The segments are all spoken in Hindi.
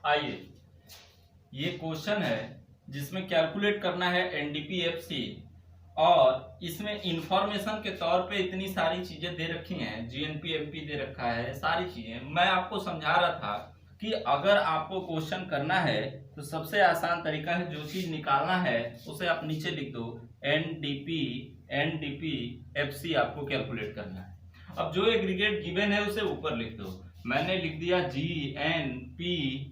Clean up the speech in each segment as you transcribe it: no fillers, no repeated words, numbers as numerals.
आइए, ये क्वेश्चन है जिसमें कैलकुलेट करना है एनडीपीएफसी और इसमें इंफॉर्मेशन के तौर पे इतनी सारी चीजें दे रखी हैं, जीएनपीएमपी दे रखा है, सारी चीजें मैं आपको समझा रहा था कि अगर आपको क्वेश्चन करना है तो सबसे आसान तरीका है, जो चीज निकालना है उसे आप नीचे लिख दो, एनडीपीएफसी आपको कैलकुलेट करना है। अब जो एग्रीगेट गिवन है उसे ऊपर लिख दो। मैंने लिख दिया जीएनपीएमपी,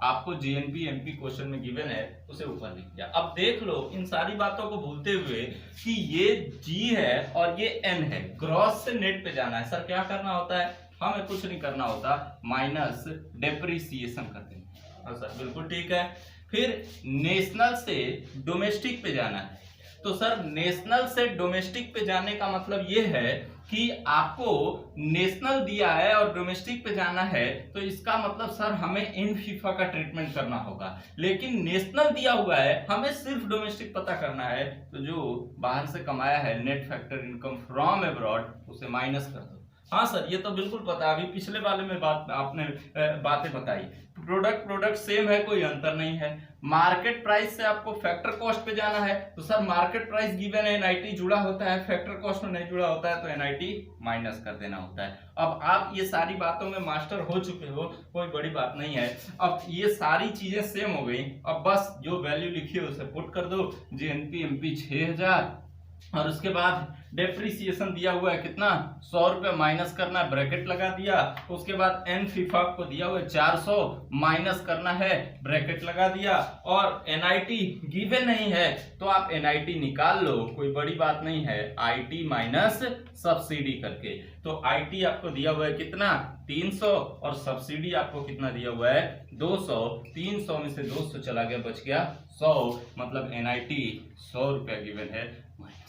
आपको जीएनपीएमपी क्वेश्चन में गिवन है उसे ऊपर लिख दिया। अब देख लो इन सारी बातों को भूलते हुए कि ये जी है और ये एन है, ग्रॉस से नेट पे जाना है। सर क्या करना होता है? हमें कुछ नहीं करना होता, माइनस डेप्रिसिएशन करते हैं। हाँ सर बिल्कुल ठीक है। फिर नेशनल से डोमेस्टिक पे जाना है, तो सर नेशनल से डोमेस्टिक पे जाने का मतलब ये है कि आपको नेशनल दिया है और डोमेस्टिक पे जाना है, तो इसका मतलब सर हमें इन फीफा का ट्रीटमेंट करना होगा। लेकिन नेशनल दिया हुआ है, हमें सिर्फ डोमेस्टिक पता करना है, तो जो बाहर से कमाया है net factor income from abroad उसे माइनस कर दो। हाँ सर ये तो बिल्कुल पता, अभी पिछले वाले में बात आपने बातें बताई। प्रोडक्ट सेम है, कोई अंतर नहीं है। मार्केट प्राइस से आपको फैक्टर कॉस्ट पे जाना है, तो सर मार्केट प्राइस गिवन है, एनआईटी जुड़ा होता है, फैक्टर कॉस्ट में नहीं जुड़ा होता है तो एनआईटी माइनस कर देना होता है। अब आप ये सारी बातों में मास्टर हो चुके हो, कोई बड़ी बात नहीं है। अब ये सारी चीजें सेम हो गई, अब बस जो वैल्यू लिखी है उसे पुट कर दो। जीएनपीएमपी 6000 और उसके बाद डेप्रिसिएशन दिया हुआ है कितना, 100 रुपए, माइनस करना है, ब्रैकेट लगा दिया। उसके बाद एन फीफा को दिया हुआ है 400, माइनस करना है, ब्रैकेट लगा दिया। और एनआईटी गिवन नहीं है तो आप एनआईटी निकाल लो, कोई बड़ी बात नहीं है, आईटी माइनस सब्सिडी करके। तो आईटी आपको दिया हुआ है कितना, 300, और सब्सिडी आपको कितना दिया हुआ है, 200। 300 में से 200 चला गया, बच गया 100, मतलब एनआईटी 100 रुपया गिवन है माइनस।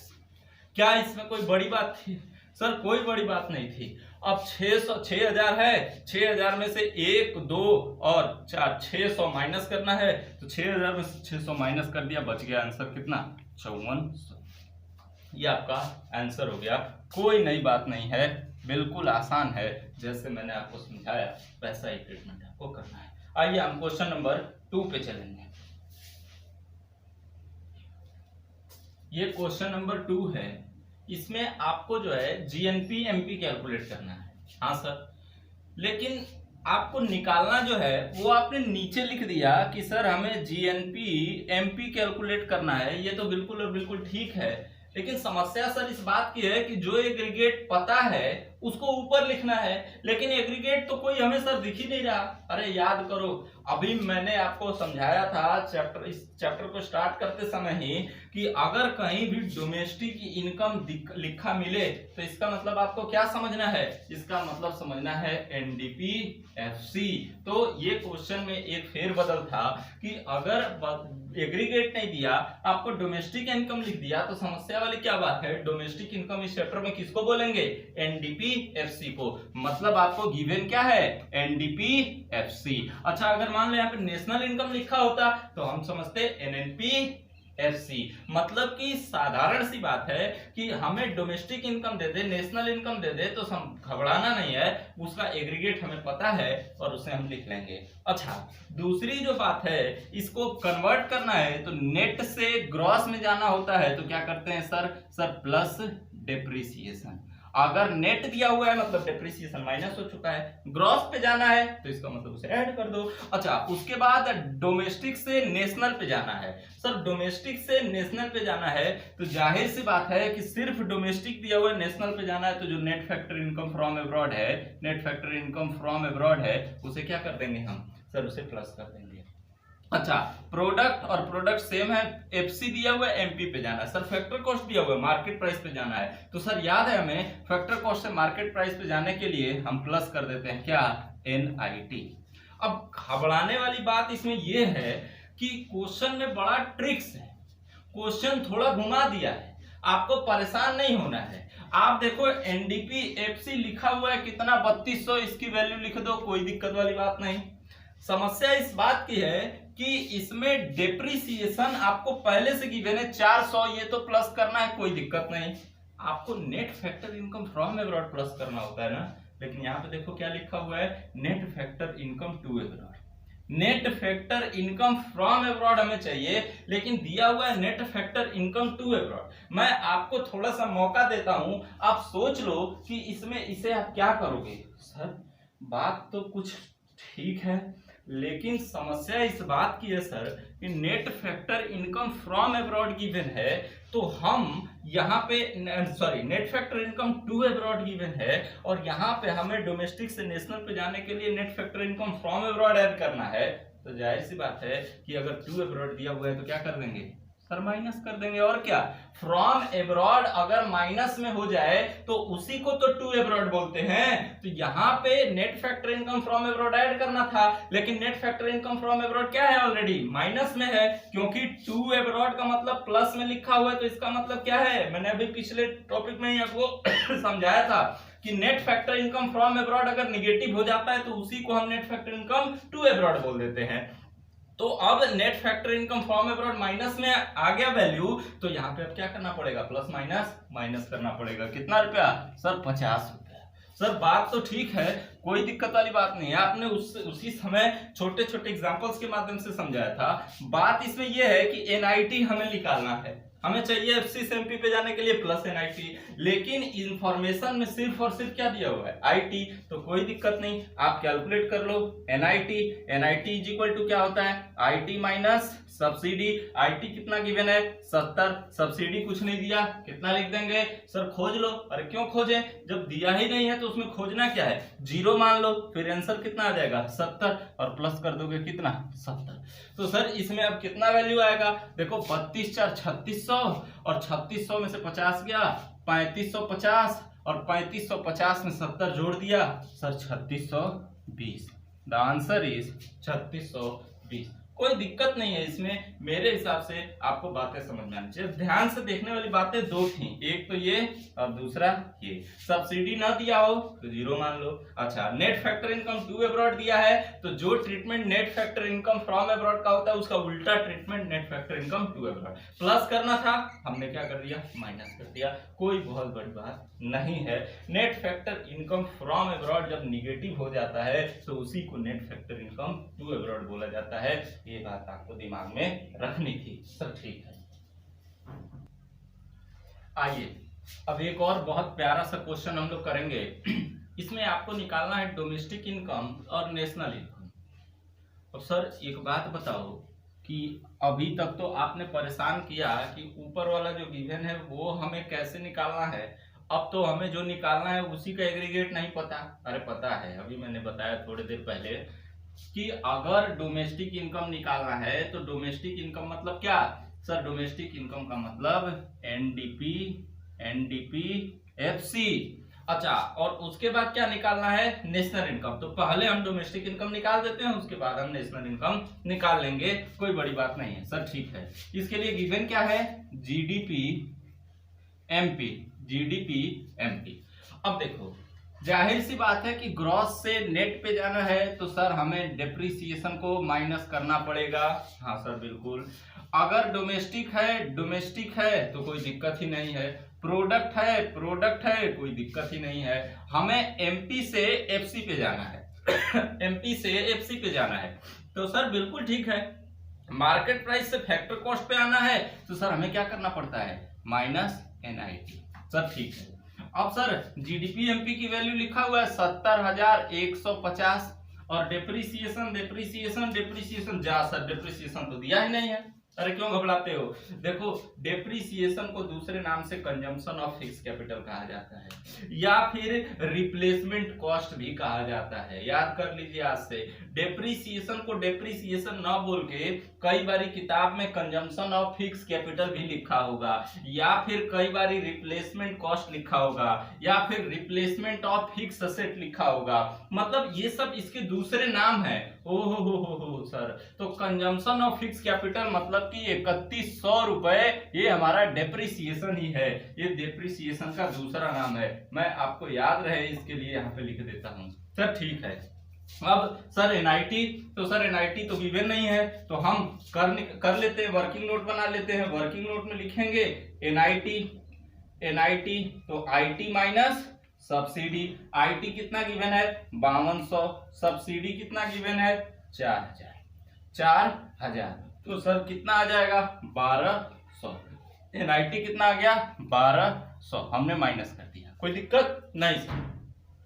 क्या इसमें कोई बड़ी बात थी? सर कोई बड़ी बात नहीं थी। अब 6000 है, 6000 में से 1 2 और 4, 600 माइनस करना है, तो 6000 में से 600 माइनस कर दिया, बच गया आंसर कितना, 5400। ये आपका आंसर हो गया, कोई नई बात नहीं है, बिल्कुल आसान है, जैसे मैंने आपको समझाया वैसा ही ट्रीटमेंट आपको करना है। आइए हम क्वेश्चन नंबर 2 पे चलेंगे। ये क्वेश्चन नंबर 2 है, इसमें आपको जो है जीएनपीएमपी कैलकुलेट करना है। हाँ सर, लेकिन आपको निकालना जो है वो आपने नीचे लिख दिया कि सर हमें जीएनपीएमपी कैलकुलेट करना है। ये तो बिल्कुल और बिल्कुल ठीक है, लेकिन समस्या सर इस बात की है कि जो एग्रीगेट पता है उसको ऊपर लिखना है, लेकिन एग्रीगेट तो कोई हमें सर दिख ही नहीं रहा। अरे याद करो, अभी मैंने आपको समझाया था इस चैप्टर को स्टार्ट करते समय ही कि अगर कहीं भी डोमेस्टिक इनकम लिखा मिले तो इसका मतलब आपको क्या समझना है, इसका मतलब समझना है एनडीपीएफसी। तो ये क्वेश्चन में एक फेरबदल था कि अगर एग्रीगेट नहीं दिया, आपको डोमेस्टिक इनकम लिख दिया, तो समस्या वाली क्या बात है, डोमेस्टिक इनकम इस चैप्टर में किसको बोलेंगे, एनडीपीएफसी को। मतलब आपको गिवन क्या है, एनडीपीएफसी। अच्छा अगर मान लो यहाँ पे नेशनल इनकम लिखा होता तो हम समझते एनएनपीएफसी। मतलब कि साधारण सी बात है कि हमें डोमेस्टिक इनकम दे दे, नेशनल इनकम दे दे, तो घबराना नहीं है, उसका एग्रीगेट हमें पता है और उसे हम लिख लेंगे। अच्छा दूसरी जो बात है, इसको कन्वर्ट करना है तो नेट से ग्रॉस में जाना होता है, तो क्या करते हैं सर प्लस डेप्रिसिएशन। अगर नेट दिया हुआ है मतलब डेप्रिसिएशन माइनस हो चुका है, ग्रॉस पे जाना है तो इसका मतलब उसे ऐड कर दो। अच्छा उसके बाद डोमेस्टिक से नेशनल पे जाना है। सर डोमेस्टिक से नेशनल पे जाना है तो जाहिर सी बात है कि सिर्फ डोमेस्टिक दिया हुआ है, नेशनल पे जाना है तो जो net factor income from abroad है, net factor income from abroad है, उसे क्या कर देंगे हम सर, उसे प्लस कर देंगे। अच्छा प्रोडक्ट और प्रोडक्ट सेम है, एफसी दिया हुआ है, एमपी पे जाना है। सर फैक्टर कॉस्ट दिया हुआ है, मार्केट प्राइस पे जाना है, तो सर याद है हमें फैक्टर कॉस्ट से मार्केट प्राइस पे जाने के लिए हम प्लस कर देते हैं क्या, एनआईटी। अब घबराने वाली बात इसमें यह है कि क्वेश्चन में बड़ा ट्रिक्स है, क्वेश्चन थोड़ा घुमा दिया है, आपको परेशान नहीं होना है। आप देखो एनडीपीएफसी लिखा हुआ है कितना, 3200, इसकी वैल्यू लिख दो, कोई दिक्कत वाली बात नहीं। समस्या इस बात की है कि इसमें डेप्रिसिएशन आपको पहले से गिवन है 400, ये तो प्लस करना है, कोई दिक्कत नहीं। आपको net factor income from abroad plus करना होता है ना, लेकिन यहाँ पे देखो क्या लिखा हुआ है, net factor income to abroad. Net factor income from abroad हमें चाहिए, लेकिन दिया हुआ है net factor income to abroad. मैं आपको थोड़ा सा मौका देता हूं, आप सोच लो कि इसमें इसे आप क्या करोगे। सर बात तो कुछ ठीक है, लेकिन समस्या इस बात की है सर कि net factor income from abroad given है, तो हम यहाँ पे sorry net factor income to abroad given है, और यहाँ पे हमें डोमेस्टिक से नेशनल पे जाने के लिए net factor income from abroad add करना है। तो जाहिर सी बात है कि अगर टू अब्रॉड दिया हुआ है तो क्या कर देंगे सर, माइनस कर देंगे। और क्या, फ्रॉम अब्रॉड अगर माइनस में हो जाए तो उसी को तो टू अब्रॉड बोलते हैं। तो यहाँ पे net factor income from abroad add करना था, लेकिन net factor income from abroad क्या है, ऑलरेडी माइनस में है, क्योंकि टू अब्रॉड का मतलब प्लस में लिखा हुआ है। तो इसका मतलब क्या है, मैंने अभी पिछले टॉपिक में ही आपको समझाया था कि net factor income from abroad अगर निगेटिव हो जाता है तो उसी को हम net factor income to abroad बोल देते हैं। तो अब net factor income from abroad minus में आ गया वैल्यू, तो यहाँ पे अब क्या करना पड़ेगा, प्लस माइनस माइनस करना पड़ेगा। कितना रुपया सर, 50 रुपया। सर बात तो ठीक है, कोई दिक्कत वाली बात नहीं है, आपने उसी समय छोटे छोटे एग्जांपल्स के माध्यम से समझाया था। बात इसमें यह है कि एनआईटी हमें निकालना है, हमें चाहिए एफसी से एमपी पे जाने के लिए प्लस एनआईटी, लेकिन इंफॉर्मेशन में सिर्फ और सिर्फ क्या दिया हुआ है, आईटी। तो कोई दिक्कत नहीं, आप कैलकुलेट कर लो NIT. NIT is equal to क्या होता है, आईटी माइनस सब्सिडी। आईटी कितना गिवन है 70, सब्सिडी कुछ नहीं दिया, कितना लिख देंगे सर, खोज लो। अरे क्यों खोजें, जब दिया ही नहीं है तो उसमें खोजना क्या है, जीरो मान लो, फिर आंसर कितना आ जाएगा 70, और प्लस कर दोगे कितना 70। तो सर इसमें अब कितना वैल्यू आएगा, देखो 32 4 3600, और 3600 में से 50 गया 3550, और 3550 में 70 जोड़ दिया सर 3620। The answer is 3620। कोई दिक्कत नहीं है इसमें, मेरे हिसाब से आपको बातें समझ में आनी चाहिए। ध्यान से देखने वाली बातें दो थी, एक तो ये और दूसरा ये। सब्सिडी ना दिया हो तो जीरो मान लो। अच्छा, net factor income to abroad दिया है, तो जो treatment net factor income from abroad का होता है उसका उल्टा treatment net factor income to abroad. Plus करना था, हमने क्या कर दिया, माइनस कर दिया। कोई बहुत बड़ी बात नहीं है। Net factor income from abroad जब निगेटिव हो जाता है तो उसी को net factor income to abroad बोला जाता है। ये बात आपको दिमाग में रखनी थी सर, ठीक है। आइए अब एक और बहुत प्यारा सा क्वेश्चन हम लोग करेंगे। इसमें आपको निकालना है डोमेस्टिक इनकम और नेशनल इनकम। और सर एक बात बताओ कि अभी तक तो आपने परेशान किया कि ऊपर वाला जो गिवन है वो हमें कैसे निकालना है, अब तो हमें जो निकालना है उसी का एग्रीगेट नहीं पता। अरे पता है, अभी मैंने बताया थोड़ी देर पहले कि अगर डोमेस्टिक इनकम निकालना है तो डोमेस्टिक इनकम मतलब क्या सर, डोमेस्टिक इनकम का मतलब एनडीपी, एनडीपी, एफसी। अच्छा, और उसके बाद क्या निकालना है, नेशनल इनकम। तो पहले हम डोमेस्टिक इनकम निकाल देते हैं, उसके बाद हम नेशनल इनकम निकाल लेंगे, कोई बड़ी बात नहीं है सर, ठीक है। इसके लिए गिवन क्या है, जीडीपी एमपी, जीडीपी एमपी। अब देखो जाहिर सी बात है कि ग्रॉस से नेट पे जाना है तो सर हमें डेप्रिसिएशन को माइनस करना पड़ेगा। हाँ सर बिल्कुल। अगर डोमेस्टिक है तो कोई दिक्कत ही नहीं है, प्रोडक्ट है कोई दिक्कत ही नहीं है। हमें एमपी से एफसी पे जाना है एमपी से एफसी पे जाना है, तो सर बिल्कुल ठीक है। मार्केट प्राइस से फैक्टर कॉस्ट पे आना है तो सर हमें क्या करना पड़ता है, माइनस एनआईटी। सर ठीक है। अब सर जीडीपी एमपी की वैल्यू लिखा हुआ है 70,150, और डेप्रिसिएशन जा सर, डेप्रिसिएशन तो दिया ही नहीं है। अरे क्यों घबराते हो, देखो डेप्रिसिएशन को दूसरे नाम से कंजम्पशन ऑफ फिक्स कैपिटल कहा जाता है, या फिर रिप्लेसमेंट कॉस्ट भी कहा जाता है। याद कर लीजिए आज से, डेप्रिसिएशन को डेप्रिसिएशन ना बोल के कई बारी किताब में कंजम्पशन ऑफ फिक्स कैपिटल भी लिखा होगा, या फिर कई बारी रिप्लेसमेंट कॉस्ट लिखा होगा, या फिर रिप्लेसमेंट ऑफ फिक्स असेट लिखा होगा। मतलब ये सब इसके दूसरे नाम है। ओहो सर, तो कंजम्पशन ऑफ फिक्स कैपिटल मतलब कि 3100 रुपए, ये हमारा डेप्रिसिएशन ही है, ये डेप्रिसिएशन का दूसरा नाम है। मैं आपको याद रहे इसके लिए यहाँ पे लिख देता हूँ सर, ठीक है। अब सर एनआईटी, तो सर एनआईटी तो गिवन नहीं है, तो हम कर लेते हैं, वर्किंग नोट बना लेते हैं। वर्किंग नोट में लिखेंगे एनआईटी तो आईटी माइनस सब्सिडी। आईटी कितना गिवन है 5200, सब्सिडी कितना गिवन है 4,000 तो सर कितना आ जाएगा 1200। NIT कितना आ गया 1200, हमने माइनस कर दिया, कोई दिक्कत नहीं सर।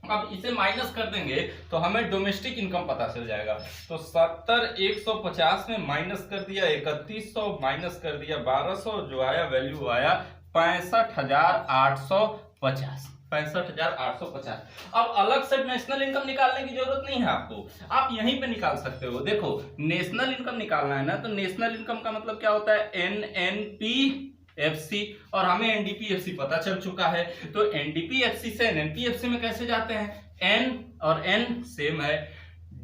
अब इसे माइनस कर देंगे तो हमें डोमेस्टिक इनकम पता चल जाएगा। तो 70,150 में माइनस कर दिया 3,100, माइनस कर दिया 1200, जो आया वैल्यू आया 65,850। 65,850। अब अलग से नेशनल इनकम निकालने की जरूरत नहीं है आपको, आप यहीं पे निकाल सकते हो। देखो नेशनल इनकम निकालना है ना, तो नेशनल इनकम का मतलब क्या होता है NNPFC, और हमें NDPFC पता चल चुका है। तो NDPFC से NNPFC में कैसे जाते हैं, N और N सेम है,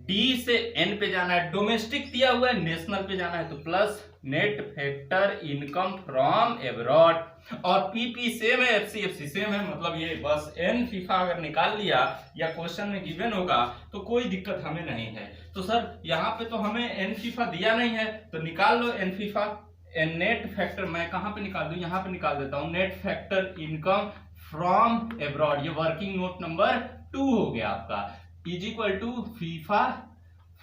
D से N पे जाना है, डोमेस्टिक दिया हुआ है, नेशनल पे जाना है, तो plus net factor income from abroad, और PP सेम है, FCFC सेम है, मतलब ये बस N फीफा अगर निकाल लिया या क्वेश्चन में गिवन होगा तो कोई दिक्कत हमें नहीं है। तो सर यहाँ पे तो हमें N फीफा दिया नहीं है, तो निकाल लो N फीफा। नेट फैक्टर मैं कहाँ पे निकाल दूं, यहाँ पे निकाल देता हूँ, net factor income from abroad, ये वर्किंग नोट नंबर 2 हो गया आपका, is equal to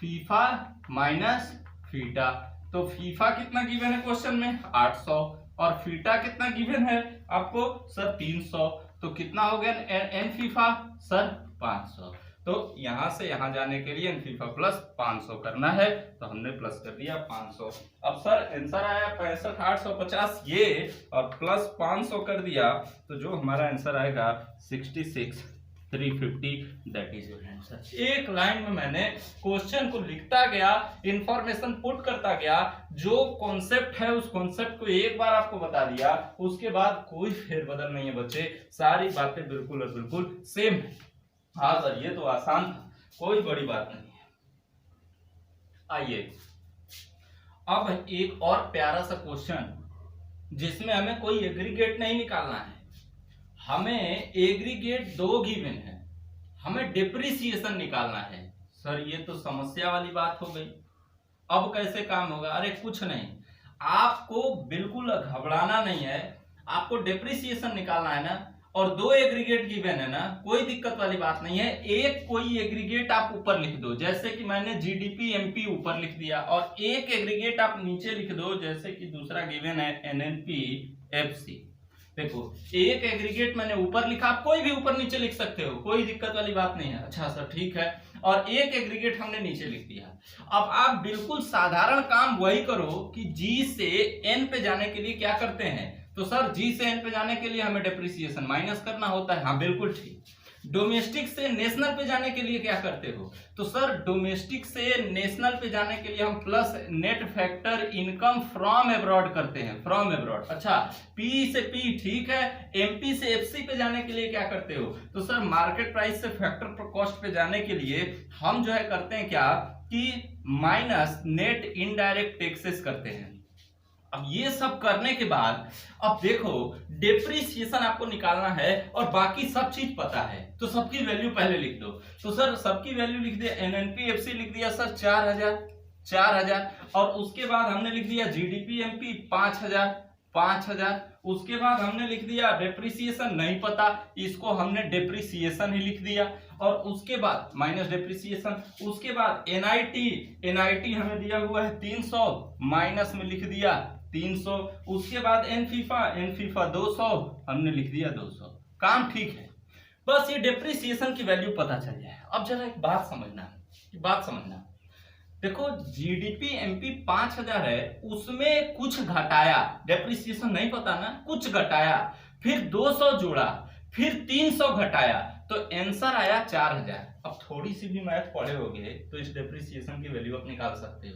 FIFA minus FITA. तो फीफा कितना गिवन है क्वेश्चन में 800, और फीटा कितना गिवन है आपको सर 300, तो कितना हो गया एन फीफा सर 500। तो यहां से यहां जाने के लिए एन फीफा प्लस 500 करना है, तो हमने प्लस कर दिया 500। अब सर आंसर आया 65,850 ये, और प्लस 500 कर दिया, तो जो हमारा आंसर आएगा 66,350, दैट इज योर आंसर। एक लाइन में मैंने क्वेश्चन को लिखता गया, इंफॉर्मेशन पुट करता गया, जो कॉन्सेप्ट है उस कॉन्सेप्ट को एक बार आपको बता दिया, उसके बाद कोई फेरबदल नहीं है बच्चे, सारी बातें बिल्कुल और बिल्कुल सेम है। हाँ सर ये तो आसान था, कोई बड़ी बात नहीं है। आइए अब एक और प्यारा सा क्वेश्चन, जिसमें हमें कोई एग्रीगेट नहीं निकालना है, हमें एग्रीगेट 2 गिवन है, हमें डिप्रिसिएशन निकालना है। सर ये तो समस्या वाली बात हो गई, अब कैसे काम होगा? अरे कुछ नहीं, आपको बिल्कुल घबराना नहीं है, आपको डिप्रिसिएशन निकालना है ना, और 2 एग्रीगेट गिवन है ना, कोई दिक्कत वाली बात नहीं है। एक कोई एग्रीगेट आप ऊपर लिख दो, जैसे कि मैंने GDP MP ऊपर लिख दिया, और एक एग्रीगेट आप नीचे लिख दो, जैसे कि दूसरा गिवन है NNPFC। देखो एक एग्रीगेट मैंने ऊपर लिखा, आप कोई भी ऊपर नीचे लिख सकते हो, कोई दिक्कत वाली बात नहीं है। अच्छा सर ठीक है, और एक एग्रीगेट हमने नीचे लिख दिया। अब आप बिल्कुल साधारण काम वही करो कि G से N पे जाने के लिए क्या करते हैं, तो सर G से N पे जाने के लिए हमें डेप्रिसिएशन माइनस करना होता है। हाँ बिल्कुल ठीक। डोमेस्टिक से नेशनल पे जाने के लिए क्या करते हो, तो सर डोमेस्टिक से नेशनल पे जाने के लिए हम plus net factor income from abroad करते हैं, फ्रॉम एब्रॉड। अच्छा P से P ठीक है, MP से FC पे जाने के लिए क्या करते हो, तो सर मार्केट प्राइस से फैक्टर पर कॉस्ट पे जाने के लिए हम जो है करते हैं क्या कि माइनस नेट इनडायरेक्ट टैक्सेस करते हैं। अब ये सब करने के बाद अब देखो डेप्रिसिएशन आपको निकालना है और बाकी सब चीज पता है, तो सबकी वैल्यू पहले लिख दो। तो सर सबकी वैल्यू लिख दिया, NNPFC लिख दिया सर 4,000, और उसके बाद हमने लिख दिया GDP MP 5,000, उसके बाद हमने लिख दिया डेप्रिसिएशन नहीं पता, इसको हमने डेप्रिसिएशन ही लिख दिया, और उसके बाद माइनस डेप्रिसिएशन, उसके बाद NIT हमें दिया हुआ है 300, माइनस में लिख दिया 300, उसके बाद N फीफा 200, हमने लिख दिया 200। काम ठीक है, बस ये डेप्रिसिएशन की वैल्यू पता चल जाए। अब जरा एक बात समझना, देखो GDP MP 5,000 है, उसमें कुछ घटाया, डेप्रिसिएशन नहीं पता ना, कुछ घटाया, फिर 200 जोड़ा, फिर 300 घटाया, तो आंसर आया 4,000। अब थोड़ी सी भी मैथ पढ़े होगे तो इस डेप्रिसिएशन की वैल्यू आप निकाल सकते हो।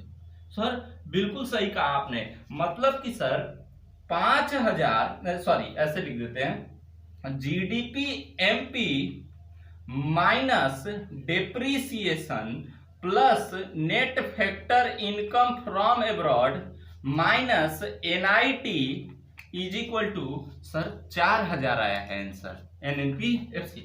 सर बिल्कुल सही कहा आपने, मतलब कि सर 5,000 सॉरी ऐसे लिख देते हैं, GDP MP minus depreciation plus net factor income from abroad minus NIT is equal to sir 4,000 आया है आंसर NNPFC।